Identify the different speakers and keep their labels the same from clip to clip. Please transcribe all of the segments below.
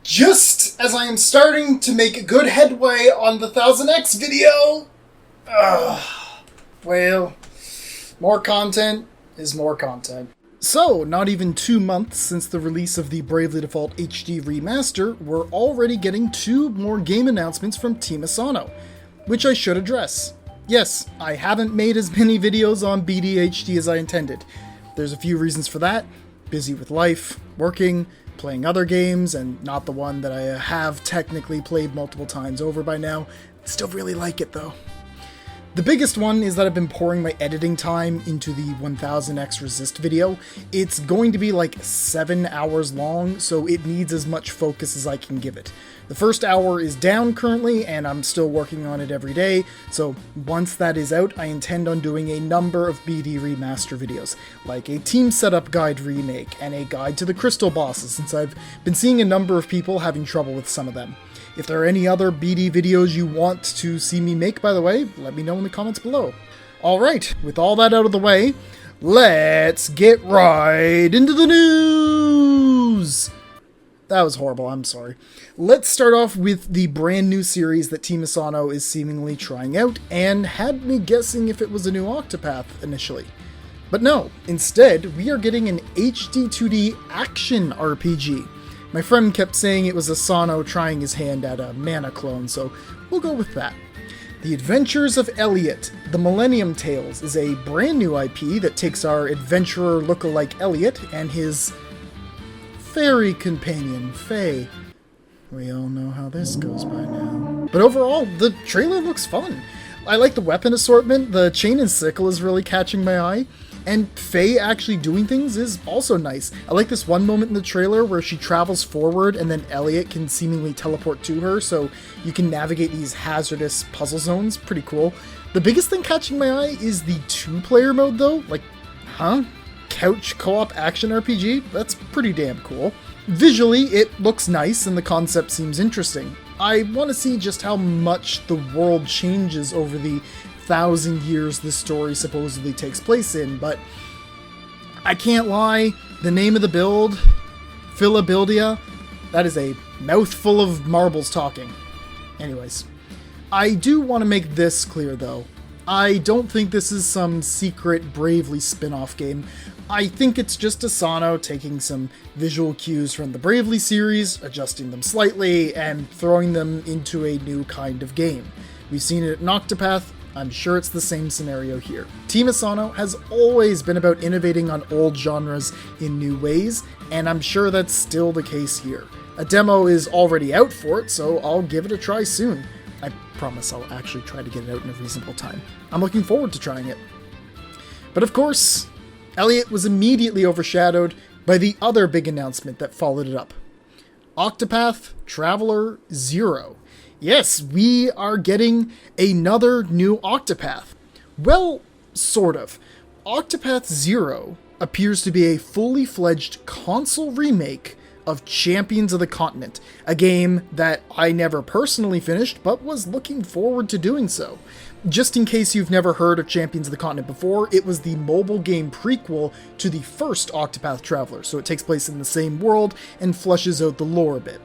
Speaker 1: Just as I am starting to make good headway on the 1000X video, well, more content is more content. So, not even 2 months since the release of the Bravely Default HD remaster, we're already getting 2 more game announcements from Team ASANO, which I should address. Yes, I haven't made as many videos on BDHD as I intended. There's a few reasons for that. Busy with life, working, playing other games, and not the one that I have technically played multiple times over by now. Still really like it though. The biggest one is that I've been pouring my editing time into the 1000X Resist video. It's going to be like 7 hours long, so it needs as much focus as I can give it. The first hour is down currently, and I'm still working on it every day, so once that is out, I intend on doing a number of BD remaster videos, like a team setup guide remake, and a guide to the crystal bosses, since I've been seeing a number of people having trouble with some of them. If there are any other BD videos you want to see me make, by the way, let me know in the comments below. Alright, with all that out of the way, let's get right into the news! That was horrible, I'm sorry. Let's start off with the brand new series that Team ASANO is seemingly trying out, and had me guessing if it was a new Octopath initially. But no, instead, we are getting an HD 2D action RPG. My friend kept saying it was ASANO trying his hand at a mana clone, so we'll go with that. The Adventures of Elliot, the Millennium Tales, is a brand new IP that takes our adventurer lookalike Elliot and his fairy companion, Faye. We all know how this goes by now. But overall, the trailer looks fun. I like the weapon assortment, the chain and sickle is really catching my eye. And Faye actually doing things is also nice. I like this one moment in the trailer where she travels forward and then Elliot can seemingly teleport to her, so you can navigate these hazardous puzzle zones. Pretty cool. The biggest thing catching my eye is the 2-player mode though. Like, huh? Couch co-op action RPG? That's pretty damn cool. Visually, it looks nice and the concept seems interesting. I want to see just how much the world changes over the 1,000 years this story supposedly takes place in, but I can't lie, the name of the build, Philabildia, that is a mouthful of marbles talking. Anyways, I do want to make this clear though. I don't think this is some secret Bravely spin-off game. I think it's just ASANO taking some visual cues from the Bravely series, adjusting them slightly, and throwing them into a new kind of game. We've seen it in Octopath. I'm sure it's the same scenario here. Team ASANO has always been about innovating on old genres in new ways, and I'm sure that's still the case here. A demo is already out for it, so I'll give it a try soon. I promise I'll actually try to get it out in a reasonable time. I'm looking forward to trying it. But of course, Elliot was immediately overshadowed by the other big announcement that followed it up. Octopath Traveler 0. Yes, we are getting another new Octopath. Well, sort of. Octopath 0 appears to be a fully fledged console remake of Champions of the Continent, a game that I never personally finished, but was looking forward to doing so. Just in case you've never heard of Champions of the Continent before, it was the mobile game prequel to the first Octopath Traveler, so it takes place in the same world and fleshes out the lore a bit.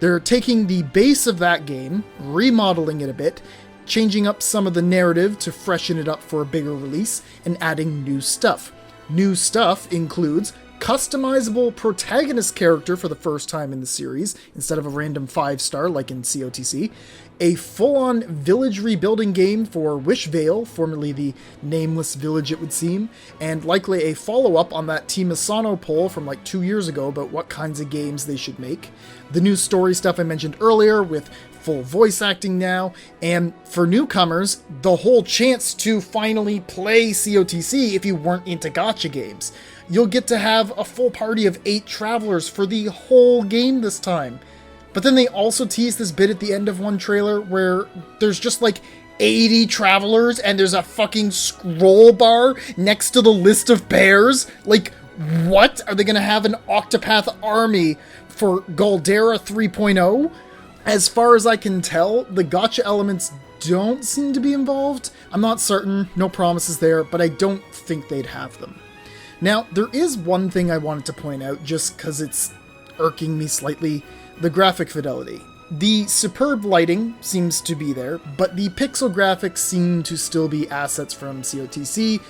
Speaker 1: They're taking the base of that game, remodeling it a bit, changing up some of the narrative to freshen it up for a bigger release, and adding new stuff. New stuff includes customizable protagonist character for the first time in the series, instead of a random 5-star like in COTC, a full-on village rebuilding game for Wishvale, formerly the nameless village it would seem, and likely a follow-up on that Team ASANO poll from like 2 years ago about what kinds of games they should make, the new story stuff I mentioned earlier with full voice acting now, and for newcomers, the whole chance to finally play COTC if you weren't into gacha games. You'll get to have a full party of 8 travelers for the whole game this time. But then they also tease this bit at the end of one trailer where there's just like 80 travelers and there's a fucking scroll bar next to the list of pairs. Like, what? Are they gonna have an Octopath army for Galdera 3.0? As far as I can tell, the gacha elements don't seem to be involved. I'm not certain, no promises there, but I don't think they'd have them. Now, there is one thing I wanted to point out just because it's irking me slightly, the graphic fidelity. The superb lighting seems to be there, but the pixel graphics seem to still be assets from COTC,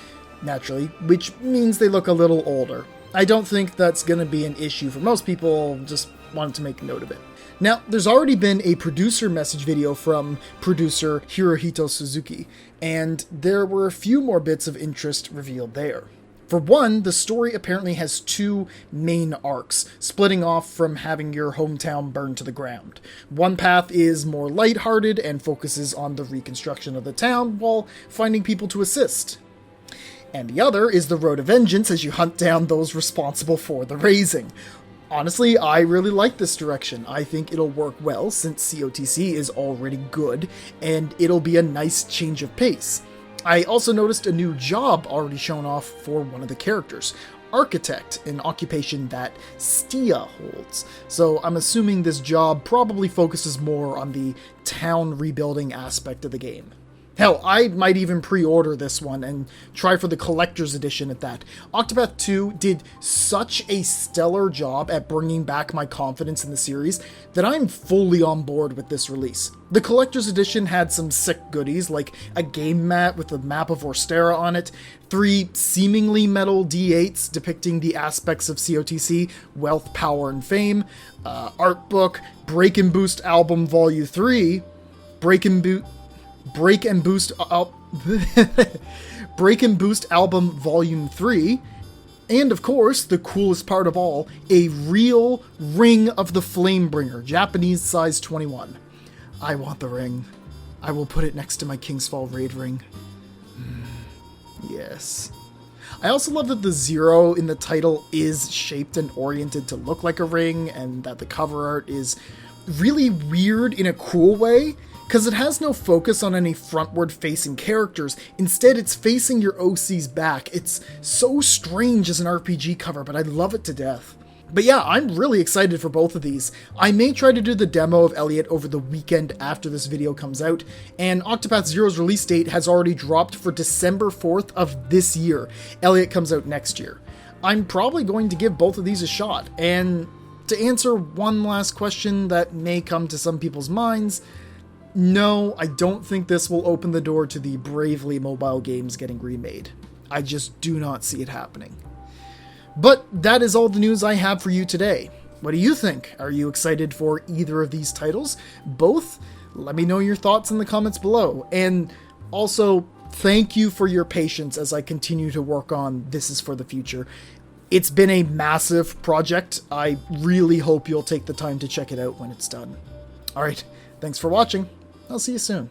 Speaker 1: naturally, which means they look a little older. I don't think that's going to be an issue for most people, just wanted to make a note of it. Now, there's already been a producer message video from producer Hirohito Suzuki, and there were a few more bits of interest revealed there. For one, the story apparently has two main arcs, splitting off from having your hometown burned to the ground. One path is more lighthearted and focuses on the reconstruction of the town while finding people to assist. And the other is the road to vengeance as you hunt down those responsible for the razing. Honestly, I really like this direction. I think it'll work well since COTC is already good, and it'll be a nice change of pace. I also noticed a new job already shown off for one of the characters, Architect, an occupation that Stia holds. So I'm assuming this job probably focuses more on the town rebuilding aspect of the game. Hell, I might even pre-order this one and try for the collector's edition at that. Octopath 2 did such a stellar job at bringing back my confidence in the series that I'm fully on board with this release. The collector's edition had some sick goodies, like a game mat with a map of Orstera on it, 3 seemingly metal D8s depicting the aspects of COTC, wealth, power, and fame, art book, Break and Boost album Volume 3, Break and Boost album Volume 3, and of course, the coolest part of all, a real Ring of the Flamebringer, Japanese size 21. I want the ring. I will put it next to my Kingsfall Raid ring. Yes. I also love that the 0 in the title is shaped and oriented to look like a ring, and that the cover art is really weird in a cool way, because it has no focus on any frontward-facing characters. Instead, it's facing your OC's back. It's so strange as an RPG cover, but I love it to death. But yeah, I'm really excited for both of these. I may try to do the demo of Elliot over the weekend after this video comes out, and Octopath Zero's release date has already dropped for December 4th of this year. Elliot comes out next year. I'm probably going to give both of these a shot, and to answer one last question that may come to some people's minds, no, I don't think this will open the door to the Bravely mobile games getting remade. I just do not see it happening. But that is all the news I have for you today. What do you think? Are you excited for either of these titles? Both? Let me know your thoughts in the comments below. And also, thank you for your patience as I continue to work on This Is for the Future. It's been a massive project. I really hope you'll take the time to check it out when it's done. Alright, thanks for watching. I'll see you soon.